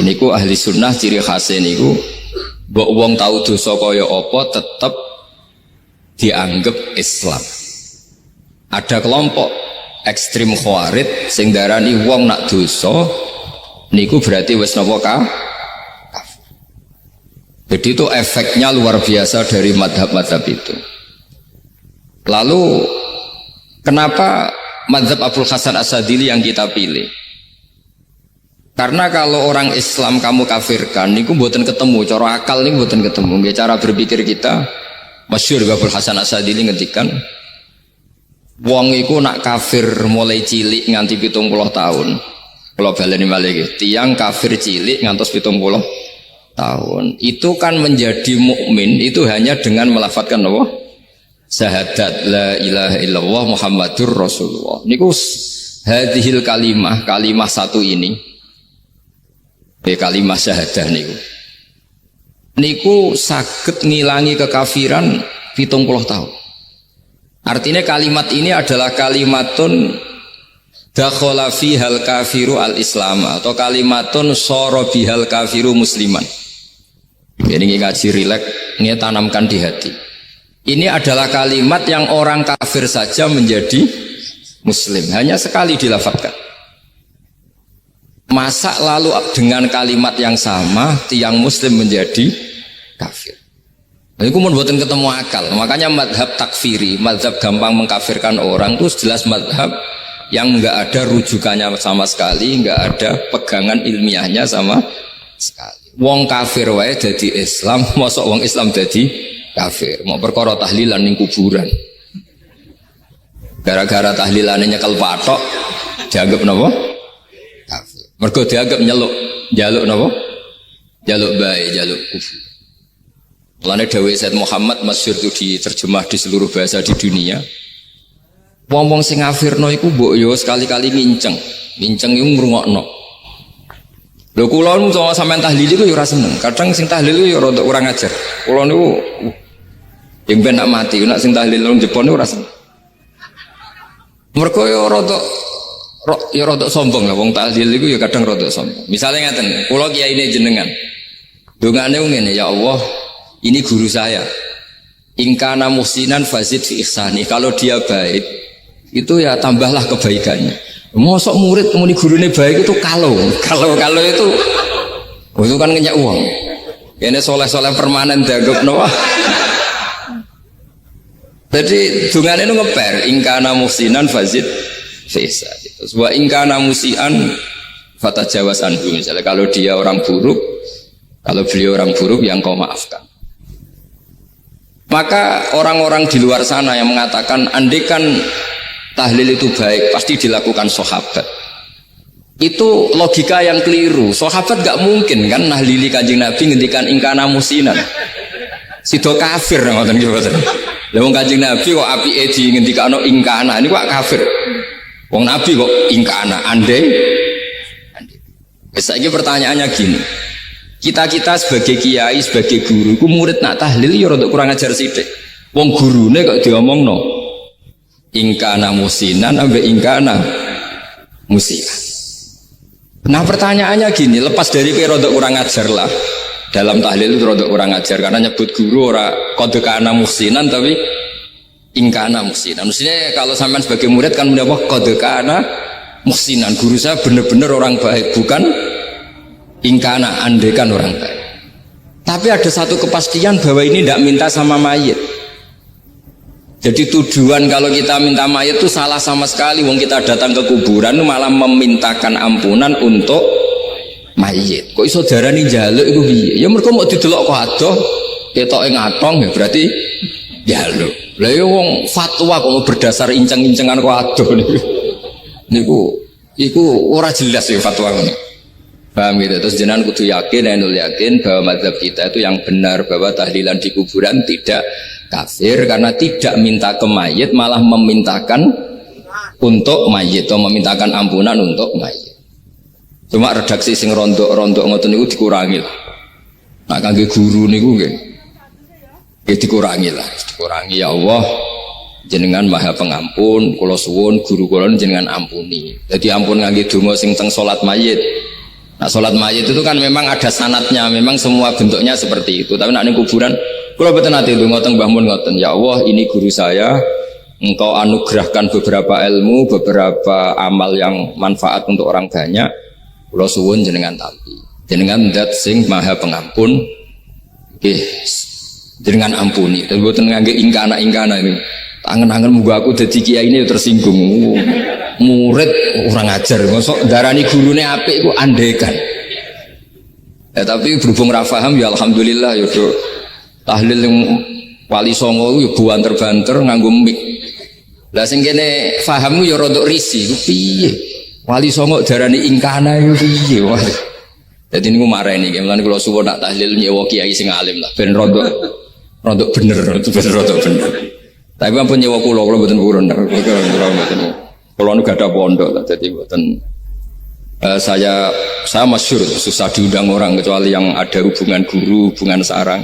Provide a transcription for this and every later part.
Ini ku ahli sunnah ciri khasnya niku mbok wong tau dosa kaya apa tetep dianggap Islam. Ada kelompok ekstrim khawarij sing darani wong nak dosa niku berarti wis napa kafir. Jadi itu efeknya luar biasa dari madhab-madhab itu. Lalu kenapa madhab Abul Hasan As-Sadili yang kita pilih? Karena kalau orang Islam kamu kafirkan niku mboten ketemu, cara akal niku mboten ketemu. Nggih cara berpikir kita masyhur Abul Hasan As-Sadili ngendikan wong iku nak kafir mulai cilik nganti 70 tahun. Kalau baleni malih tiyang kafir cilik ngantos 70 tahun. Itu kan menjadi mukmin itu hanya dengan melafadzkan apa? Syahadat la ilaha illallah Muhammadur Rasulullah. Niku hadhil kalimah satu ini. Kalimah syahadah niku saged ngilangi kekafiran 70 tahun. Artinya kalimat ini adalah kalimatun dakhala fihal kafiru al-islam atau kalimatun sara bihal kafiru musliman. Jadi ngaji rileks, ini tanamkan di hati. Ini adalah kalimat yang orang kafir saja menjadi muslim, hanya sekali dilafadzkan. Masa lalu dengan kalimat yang sama tiang muslim menjadi kafir. Ini kumun buatin ketemu akal. Makanya madhab takfiri, madhab gampang mengkafirkan orang itu jelas madhab yang enggak ada rujukannya sama sekali, enggak ada pegangan ilmiahnya sama sekali. Wong kafir wae jadi Islam, mosok wong Islam jadi kafir. Mau perkara tahlilan ning kuburan. Gara-gara tahlilannya nyekel patok dianggap napa? Kafir. Mergo dianggap njaluk napa? Jaluk bae, jaluk kufur. Mulane dawuh Said Muhammad masyhur itu diterjemah di seluruh bahasa di dunia. Wong-wong sing ngafirno iku mbok yo sekali-kali nginceng iku ngrungokno. Lho kula nu sampean tahlil iku yo ora seneng. Kadang sing tahlil yo rada kurang ajar. Kula niku yang ben nak mati, nak sing tahlil nang Jepang niku ora seneng. Mergo yo rada sombong lah wong tahlil iku ya kadang rada sombong. Misale ngaten, kula kiyaine jenengan. Dongane ngene, ya Allah, ini guru saya. Ingkana muhsinan fazid fi ihsani. Kalau dia baik, itu ya tambahlah kebaikannya. Mosok murid muni gurune baik itu kalau itu kan ngenyak uang. Ini soleh-soleh permanen dianggap Noah. Jadi dongane itu ngeper, ingkana muhsinan fazid Fesa. Wa ingkana musian fatajawas anhu. Misalnya kalau dia orang buruk, kalau beliau orang buruk yang kau maafkan. Maka orang-orang di luar sana yang mengatakan andekan tahlil itu baik pasti dilakukan sahabat. Itu logika yang keliru. Sahabat gak mungkin kan nahlili Kanjeng Nabi ngendikan ingkana musinan. Sido kafir ngoten iki mboten. Lah wong Kanjeng Nabi kok apike di ngendikano ingkana ini kok kafir. Wong Nabi kok ingkana andai. Saiki pertanyaannya gini. Kita sebagai kiai, sebagai guru, ku murid nak tahlil ya rada kurang ajar sithik. Wong gurune kok diomongno ingkana musinan ambek ingkana musian. Nah pertanyaannya gini, lepas dari kowe rada kurang ajar lah. Dalam tahlil itu rada kurang ajar karena nyebut guru ora qad kana musinan tapi ingkana musinan. Maksudnya kalau sampean sebagai murid kan mendapat qad kana musinan. Guru saya benar-benar orang baik, bukan ingkana andekan orang baik. Tapi ada satu kepastian bahwa ini tidak minta sama mayit. Jadi tujuan kalau kita minta mayit itu salah sama sekali. Wong kita datang ke kuburan malah memintakan ampunan untuk mayit. Kok iso darani njaluk iku piye? Ya mergo mau didelok kok adoh, ketoke ngatong ya berarti njaluk. Lah ya wong fatwa kok berdasar inceng-incengan kok adoh niku ora jelas ya fatwa ngene. Paham gitu. Terus jenengan kudu yakin, ainul yakin bahwa mazhab kita itu yang benar bahwa tahlilan di kuburan tidak kafir karena tidak minta ke mayit malah memintakan untuk mayit atau memintakan ampunan untuk mayit. Cuma redaksi sing rontok-rontok ngoten niku dikurangi lah. Nah kangge guru niku nggih dikurangi lah, dikurangi ya Allah. Jenengan maha pengampun, kula suwun guru kula jenengan ampuni. Jadi ampun ngangge donga sing teng salat mayit. Nah, sholat mayit itu kan memang ada sanatnya, memang semua bentuknya seperti itu. Tapi nak ning kuburan, kalau betul nanti itu ngotong bangun ngoten, ya Allah ini guru saya, engkau anugerahkan beberapa ilmu, beberapa amal yang manfaat untuk orang banyak. Kula suwun jenengan tampi, jenengan zat sing maha pengampun, jenengan ampuni. Dan buatan ngangge ingkana ini. Angen-angen muga aku dadi kiai ini tersinggung. Murid orang ajar, mosok darani gurune apik iku andekan. Ya tapi berhubung ra paham ya alhamdulillah ya do. Tahlil yang Wali Songo ya banter-banter nganggo mik. Lah sing kene pahammu ya rada risi, ku piye? Wali Songo darani ingkana iku piye? Wah. Dadi niku mareni, mulane kula suwun nak tahlil nyewa kiai sing alim lah ben rada bener, rada bener. Tapi ampun nyewa kula mboten purun. Kula nu gak ada pondok, jadi mboten saya masyhur susah diundang orang kecuali yang ada hubungan guru, hubungan sarang.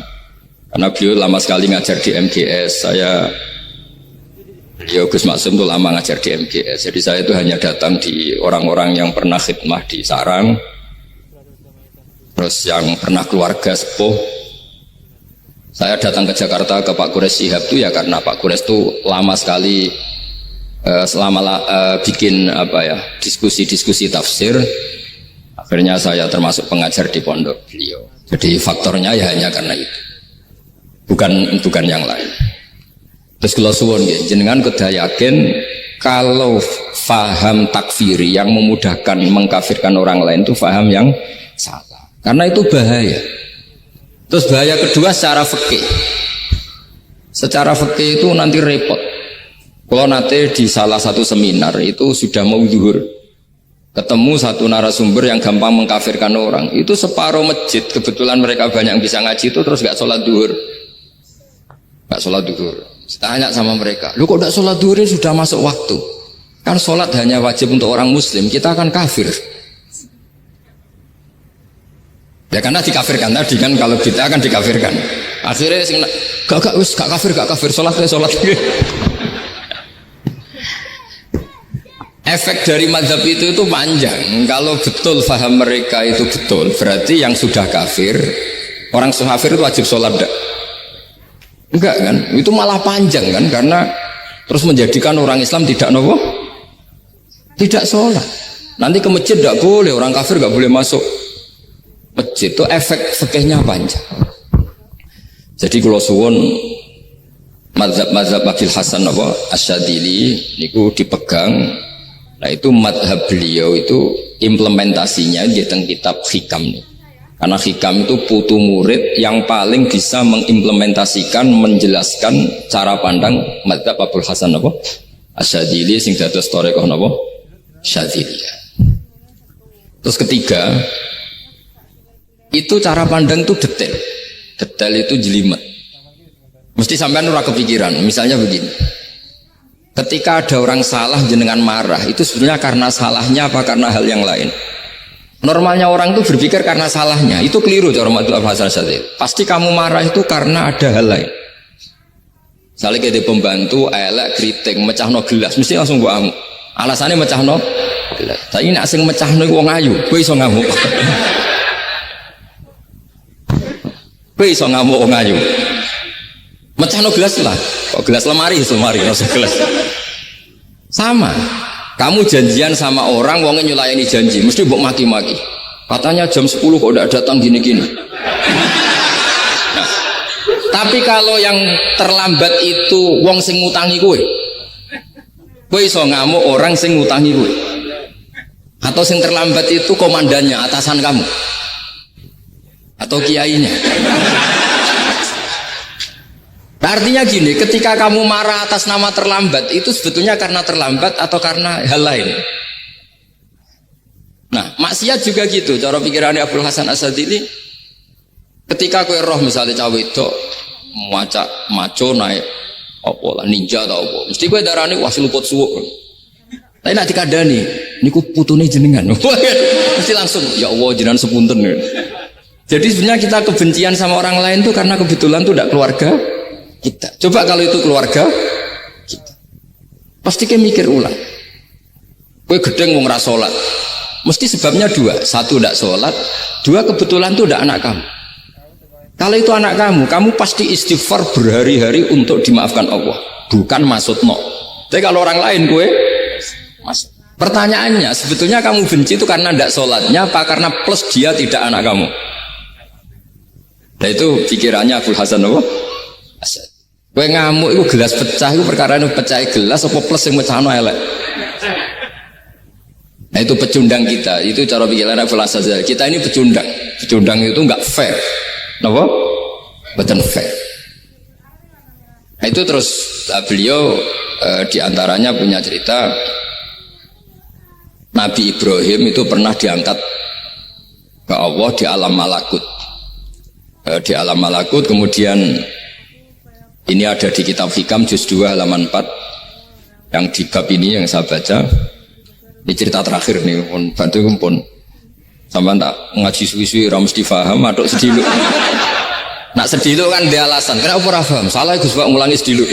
Karena beliau lama sekali ngajar di MGS. Beliau Gus Maksum itu lama ngajar di MGS. Jadi saya itu hanya datang di orang-orang yang pernah khidmah di sarang, terus yang pernah keluarga sepuh. Saya datang ke Jakarta ke Pak Quraisy Shihab itu ya karena Pak Quraisy itu lama sekali bikin diskusi-diskusi tafsir. Akhirnya saya termasuk pengajar di pondok beliau. Jadi faktornya ya hanya karena itu, bukan yang lain. Terus kalau suwun jenengan kedah yakin kalau faham takfiri yang memudahkan mengkafirkan orang lain itu faham yang salah, karena itu bahaya. Terus bahaya kedua secara fikih. Secara fikih itu nanti repot. Kalau nanti di salah satu seminar itu sudah mau zuhur, ketemu satu narasumber yang gampang mengkafirkan orang, itu separuh masjid kebetulan mereka banyak yang bisa ngaji itu terus gak sholat zuhur, gak sholat zuhur. Tanya sama mereka, lu kok gak sholat zuhur sudah masuk waktu? Kan sholat hanya wajib untuk orang muslim, kita akan kafir. Ya karena dikafirkan tadi kan, kalau kita akan dikafirkan. Akhirnya gak kafir, sholat. Efek dari mazhab itu panjang. Kalau betul faham mereka itu betul, berarti yang sudah kafir, orang kafir itu wajib sholat enggak kan? Itu malah panjang kan, karena terus menjadikan orang Islam tidak tidak sholat. Nanti ke masjid tidak boleh, orang kafir nggak boleh masuk masjid. Itu efek fikihnya panjang. Jadi kalau suwon mazhab Abil Hasan Asyadzili niku dipegang. Nah itu madhab beliau itu implementasinya di kitab Hikam nih. Karena Hikam itu putu murid yang paling bisa mengimplementasikan, menjelaskan cara pandang madhab Abul Hasan Asyadzili sing dados thariqah Syadziliyah. Terus ketiga, itu cara pandang itu detail itu jelimet. Mesti sampean ora kepikiran. Misalnya begini. Ketika ada orang salah jenengan marah, itu sebenarnya karena salahnya apa karena hal yang lain? Normalnya orang itu berpikir karena salahnya, itu keliru cara Abul Hasan Asyadzili. Pasti kamu marah itu karena ada hal lain. Misalnya kayak pembantu, elek, keriting, mecahno gelas, mesti langsung gua amuk. Alasannya mecahno gelas. Tapi nak sing mecahno wong ayu, kowe iso ngamuk. Kowe iso ngamuk wong ayu. Mecahno gelas lah. Kok gelas lemari rasa gelas. Sama. Kamu janjian sama orang, wongnya nyulayani janji, mesti mbok maki-maki. Katanya jam 10 kok udah datang gini-gini. Nah, tapi kalau yang terlambat itu wong sing ngutangi kowe iso ngamuk orang sing ngutangi kowe. Atau sing terlambat itu komandannya, atasan kamu. Atau kiainya. Artinya gini, ketika kamu marah atas nama terlambat, itu sebetulnya karena terlambat atau karena hal lain. Nah, maksiat juga gitu. Cara pikirannya Abul Hasan Asyadzili, ketika kowe roh misalnya cawe itu maco naik apa lah ninja atau apa, mesti kowe darani wah seluput suwuk. Tapi nak dikandani, niku putune jenengan. Mesti langsung ya Allah jenengan sepunten. Jadi sebenarnya kita kebencian sama orang lain tuh karena kebetulan tuh tidak keluarga kita. Coba kalau itu keluarga kita, pasti kayak mikir ulang. Kowe gedeng wong ra salat, Mesti sebabnya dua. Satu tidak sholat, dua kebetulan itu tidak anak kamu. Kalau itu anak kamu, kamu pasti istighfar berhari-hari untuk dimaafkan Allah. Bukan maksud no. Tapi kalau orang lain gue, mas. Pertanyaannya, sebetulnya kamu benci itu karena tidak sholatnya, apa karena plus dia tidak anak kamu? Nah itu pikirannya Abul Hasan apa? Gue ngamuk itu gelas pecah, itu perkara itu pecah gelas apa plus yang pecah no elek. Nah itu pecundang kita, itu cara pikiran Abul Hasan. Kita ini pecundang, pecundang itu nggak fair. Kenapa? Betul fair. Nah itu terus beliau diantaranya punya cerita Nabi Ibrahim itu pernah diangkat ke Allah di alam malakut. Di alam malakut kemudian ini ada di kitab Hikam juz 2 halaman 4 yang di bab ini yang saya baca. Ini cerita terakhir nih, bantu kumpul. Sampai tak ngaji suwi-suwi ora mesti paham, aduk sediluk. Nak sediluk kan dia alasan. Kenapa ora paham? Salah Gus Pak ngulangi sediluk.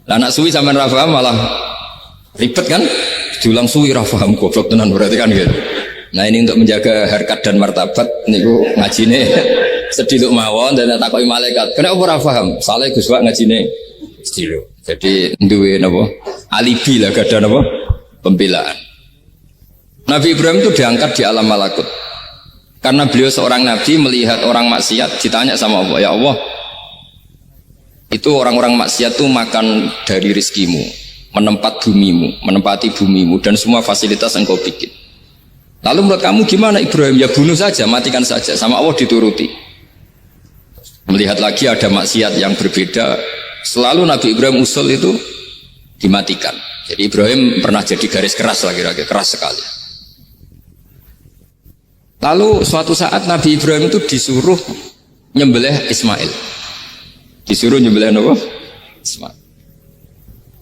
Lah nak suwi sampean ora paham malah ribet kan? Diulang suwi ora paham goblok tenan berarti kan gitu. Nah ini untuk menjaga harkat dan martabat niku ngajine sediluk mawon dan takoki malaikat. Kenapa ora paham? Salah Gus Pak ngajine sediluk. Jadi duwe napa? Alibi lah gada napa? Pembelaan. Nabi Ibrahim itu diangkat di alam malakut karena beliau seorang nabi melihat orang maksiat, ditanya sama Allah, ya Allah itu orang-orang maksiat itu makan dari rizkimu, menempati bumimu dan semua fasilitas engkau bikin. Lalu menurut kamu gimana Ibrahim? Ya bunuh saja, matikan saja. Sama Allah dituruti. Melihat lagi ada maksiat yang berbeda, selalu Nabi Ibrahim usul itu dimatikan. Jadi Ibrahim pernah jadi garis keras lagi, keras sekali. Lalu suatu saat Nabi Ibrahim itu disuruh nyembelih Ismail. Disuruh nyembelih apa? Ismail.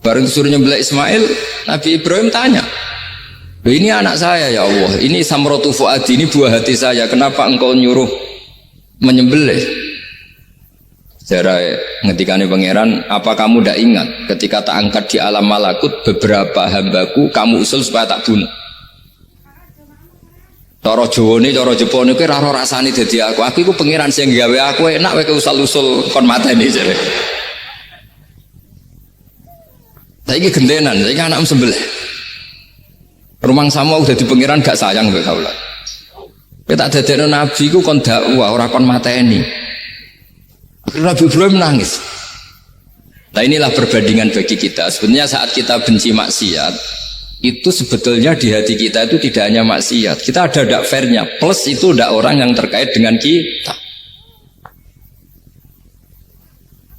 Baru disuruh nyembelih Ismail, Nabi Ibrahim tanya, ini anak saya ya Allah, ini samratu fuadi, ini buah hati saya, kenapa engkau nyuruh menyembelih? Sejarah ngetikane pangeran, apa kamu tidak ingat ketika tak angkat di alam malakut beberapa hambaku kamu usul supaya tak bunuh? Cara Jawa ini, cara Jepang ini raro rasani jadi aku itu pangeran sing gawe aku enak wae usul-usul kon mateni jare. Saiki gentenan, saiki anak sembelih. Rumang sama udah di pangeran gak sayang mbek kaula. Kowe tak dadekno nabi ku kon dakwah ora kon mateni. Nabi Ibrahim nangis. Nah inilah perbandingan bagi kita. Sebenarnya saat kita benci maksiat, itu sebetulnya di hati kita itu tidak hanya maksiat. Kita ada dak fairnya. Plus itu dak orang yang terkait dengan kita.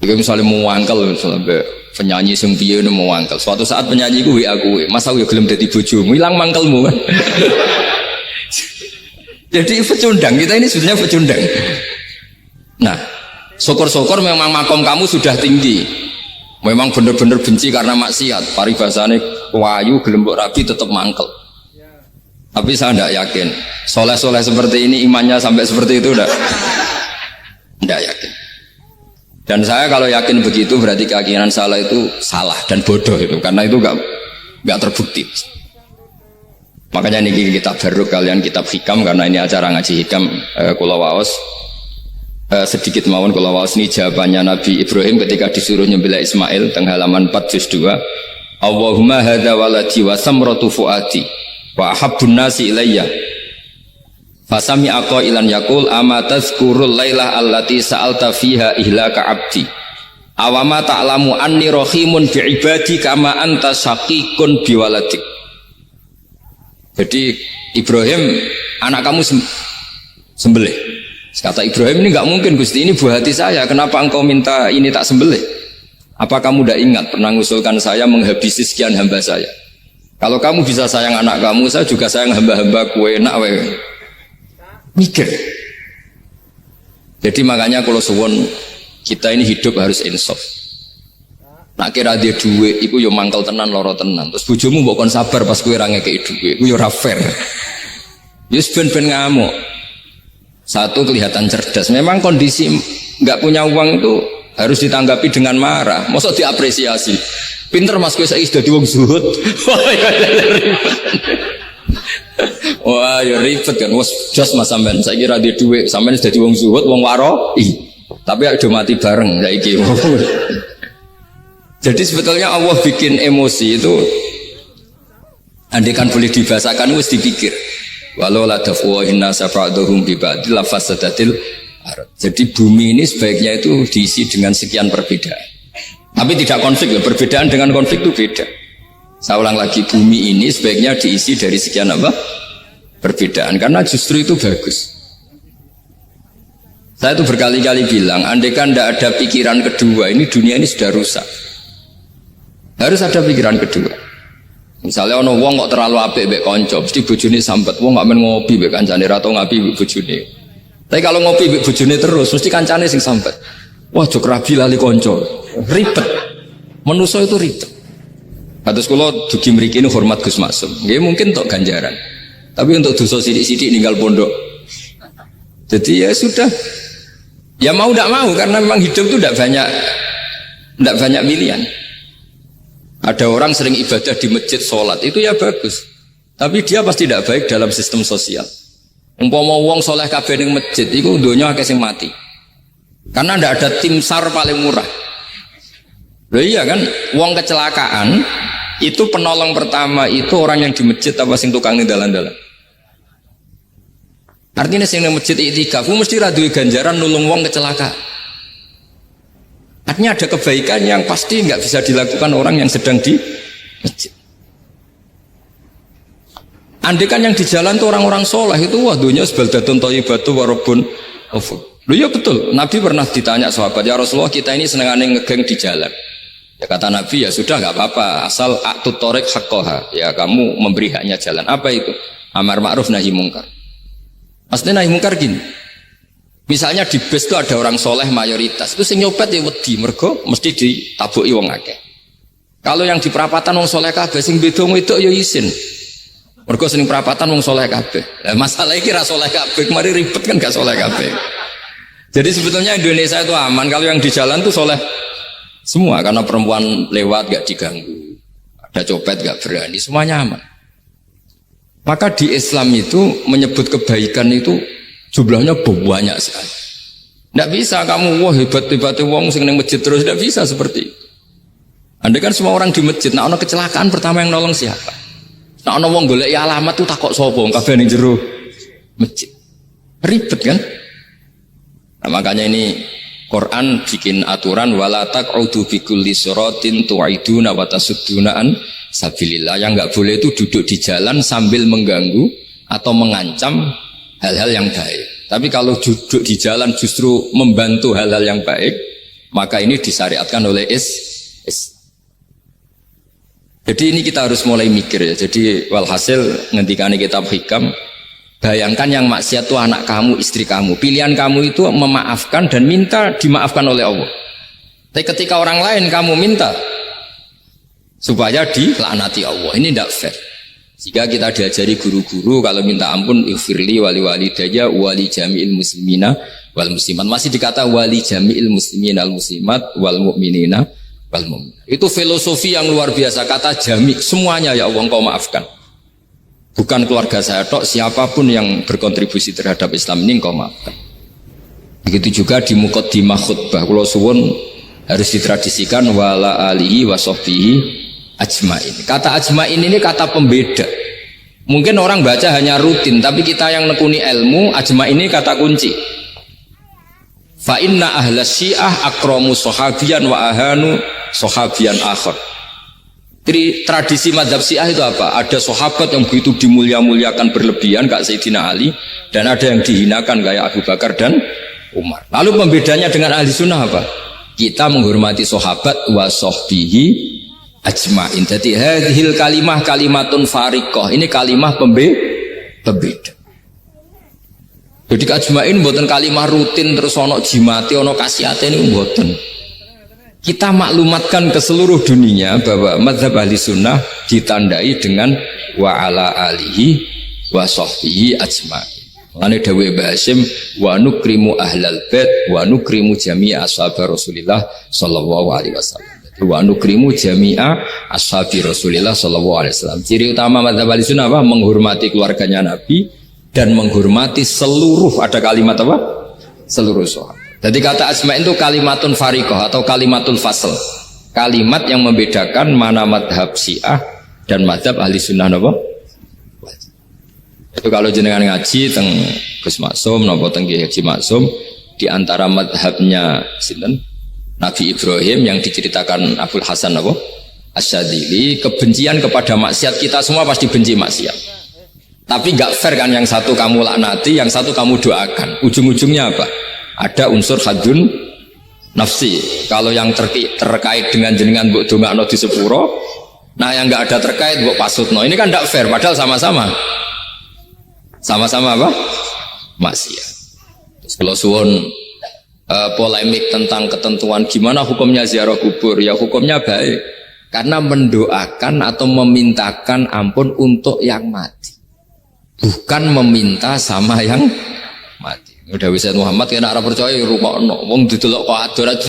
Jika misalnya mau wangkel, misalnya penyanyi sing piye mau wangkel. Suatu saat penyanyi ku WA kowe, "Mas aku ya gelem dadi bojomu, ilang mangkelmu." Kan? Jadi pecundang, kita ini sebenarnya pecundang. Nah, syukur-syukur memang makom kamu sudah tinggi. Memang benar-benar benci karena maksiat. Paribasane wayu gelembok rabi tetap mangkel. Tapi saya tidak yakin. Soleh-soleh seperti ini imannya sampai seperti itu tidak yakin. Dan saya kalau yakin begitu berarti keyakinan salah itu salah dan bodoh itu. Karena itu nggak terbukti. Makanya ini kitab baru kalian kitab hikam karena ini acara ngaji hikam kula waos. Sedikit mawon kula waos ini jawabannya Nabi Ibrahim ketika disuruh nyembelih Ismail teng halaman 4 juz 2. Allahumma hadza waladi wa samratu fuadi wa habbun nasi ilayya. Fasami aqailan yaqul ama tazkurul lailah allati sa'alta fiha ihlaka abdi. Awama ta'lamu anni rahimun bi ibadi kama anta syaqiqun bi waladik. Jadi Ibrahim anak kamu sembelih. Kata Ibrahim, ini nggak mungkin Gusti, ini buah hati saya. Kenapa engkau minta ini tak sembelih? Apa kamu tidak ingat pernah mengusulkan saya menghabisi sekian hamba saya? Kalau kamu bisa sayang anak kamu, saya juga sayang hamba-hamba kue enak we. Mikir. Jadi makanya kalau suwon kita ini hidup harus insaf. Nak kira dia duit, iku yo mangkel tenan, loro tenan. Terus bojomu mbok kon sabar pas kue ra ngekeki duit, iku yo ra fair. Yus ben-ben ngamuk. Satu kelihatan cerdas. Memang kondisi nggak punya uang itu harus ditanggapi dengan marah. Mosok diapresiasi. Pinter mas kowe saiki dadi wong zuhud. Wah, ya ribet kan. Wes jos Mas sampean. Saya kira di duit sampean sudah wong zuhud, wong waro. Tapi udah mati bareng saiki. Jadi sebetulnya Allah bikin emosi itu andai kan boleh dibahasakan wis dipikir. Walau la dafu inna safa'duhum bi ba'd la fasadatil ard. Jadi bumi ini sebaiknya itu diisi dengan sekian perbedaan. Tapi tidak konflik loh. Perbedaan dengan konflik itu beda. Saya ulang lagi, bumi ini sebaiknya diisi dari sekian apa? Perbedaan, karena justru itu bagus. Saya itu berkali-kali bilang, andai kan tidak ada pikiran kedua, ini dunia ini sudah rusak. Harus ada pikiran kedua. Misalnya ono wong kok terlalu apik mbek kanca, mesti bojone sambat, wong gak men ngopi mbek kancane ra tau ngapi mbek bojone. Tapi kalau ngopi mbek bojone terus, mesti kancane sing sambat. Wah, jok rabi lali kanca. Ribet. Manusa itu ribet. Kados kula dugi mriki ini hormat Gus Maksum. Nggih mungkin tok ganjaran. Tapi untuk dosa sidik-sidik ninggal pondok. Jadi ya sudah. Ya mau tidak mau karena memang hidup itu tidak banyak pilihan. Ada orang sering ibadah di masjid sholat itu ya bagus. Tapi dia pasti tidak baik dalam sistem sosial. Umpama wong soleh kabeh ning masjid itu donya akeh sing mati. Karena tidak ada tim SAR paling murah. Loh iya kan, wong kecelakaan itu penolong pertama itu orang yang di masjid apa sing tukang ning dalan-dalan. Artinya sing ning masjid iktikaf mesti ra duwe ganjaran nulung wong kecelakaan. Artinya ada kebaikan yang pasti nggak bisa dilakukan orang yang sedang di masjid. Andai kan yang di jalan tuh orang-orang soleh itu wah dunia sebaldatun thayyibatu wa rabbun ghafur. Loh ya betul, Nabi pernah ditanya sahabat, ya Rasulullah kita ini senengane ngegeng di jalan. Ya kata Nabi, ya sudah nggak apa-apa, asal a'tut thariq haqqaha, ya kamu memberi haknya jalan. Apa itu? Amar ma'ruf nahi mungkar. Maksudnya nahi mungkar gini. Misalnya di bus itu ada orang soleh mayoritas, itu sing nyopet ya wedi, mergo mesti ditabuki wong akeh. Kalau yang di perapatan wong soleh kabeh, sing beda wedok ya isin. Mergo sing perapatan wong soleh kabeh. Lah masalah iki ra soleh kabeh, kemari ribet kan gak soleh kabeh. Jadi sebetulnya Indonesia itu aman kalau yang di jalan tuh soleh semua, karena perempuan lewat gak diganggu, ada copet gak berani, semuanya aman. Maka di Islam itu menyebut kebaikan itu jumlahnya banyak sekali. Tidak bisa kamu wah hebat-hebatnya wong sing ning masjid terus, tidak bisa seperti itu. Andai kan semua orang di masjid, nah ono kecelakaan pertama yang nolong siapa? Nah ono wong golek alamat tuh takok sapa kabeh ning jero masjid. Ribet kan? Nah, makanya ini Quran bikin aturan wala taq'udu bi kulli siratin tu'iduna wa tasudduna an sabilillah. Yang enggak boleh itu duduk di jalan sambil mengganggu atau mengancam hal-hal yang baik. Tapi kalau duduk di jalan justru membantu hal-hal yang baik, maka ini disyariatkan oleh Jadi ini kita harus mulai mikir ya. Jadi walhasil ngendikane kitab hikam, bayangkan yang maksiat itu anak kamu, istri kamu. Pilihan kamu itu memaafkan dan minta dimaafkan oleh Allah. Tapi ketika orang lain kamu minta supaya dilaknati Allah, ini tidak fair. Jika kita diajari guru-guru kalau minta ampun ighfirli wali walidayya wali jami'il muslimina wal muslimat, masih dikata wali jami'il muslimina al muslimat wal mu'minina wal mu'minat. Itu filosofi yang luar biasa, kata jami', semuanya ya Allah engkau maafkan. Bukan keluarga saya tok, siapapun yang berkontribusi terhadap Islam ini engkau maafkan. Begitu juga di muqaddimah khutbah kula suwun harus ditradisikan wala alihi wa sahbihi ajmain. Kata ajmain ini kata pembeda. Mungkin orang baca hanya rutin, tapi kita yang nekuni ilmu, ajmain ini kata kunci. Fa inna ahlas syiah akramu sahabiyan wa ahanu sahabiyan akhar. Jadi tradisi mazhab Syiah itu apa? Ada sahabat yang begitu dimulia-muliakan berlebihan kayak Sayyidina Ali, dan ada yang dihinakan kayak Abu Bakar dan Umar. Lalu pembedanya dengan ahli sunnah apa? Kita menghormati sahabat wa sahbihi ajma'in. Jadi hadhil kalimah kalimatun fariqah. Ini kalimah pembeda. Jadi ajma'in mboten kalimah rutin terus ono jimati ono kasiate ini mboten. Kita maklumatkan ke seluruh dunia bahwa mazhab ahli sunnah ditandai dengan wa ala alihi wa sahbihi ajma'in. Lane dawe Mbah Hasyim wa nukrimu ahlal bait wa nukrimu jami'a ashabar Rasulillah sallallahu alaihi wasallam. Wa nukrimu jami'a ashabi Rasulillah sallallahu alaihi wasallam. Ciri utama mazhab Ahlussunnah apa? Menghormati keluarganya Nabi dan menghormati seluruh, ada kalimat apa? Seluruh sahabat. Jadi kata asma itu kalimatun fariqah atau kalimatul fasl. Kalimat yang membedakan mana madhab Syiah dan madhab Ahlussunnah apa? Itu kalau jenengan ngaji teng Gus Maksum napa teng Kiai Haji Maksum, di antara madhabnya sinten? Nabi Ibrahim yang diceritakan Abul Hasan apa? Asyadzili, kebencian kepada maksiat, kita semua pasti benci maksiat. Tapi gak fair kan, yang satu kamu laknati, yang satu kamu doakan. Ujung-ujungnya apa? Ada unsur hadun nafsi. Kalau yang terkait dengan jenengan mbok dongakno di sepuro, nah yang gak ada terkait mbok pasutno. Ini kan gak fair, padahal sama-sama apa? Maksiat. Terus kalau suwun polemik tentang ketentuan gimana hukumnya ziarah kubur, ya hukumnya baik karena mendoakan atau memintakan ampun untuk yang mati, bukan meminta sama yang mati. Udah Sayyid Muhammad kena arah percaya rukokno wong didelok kok adorat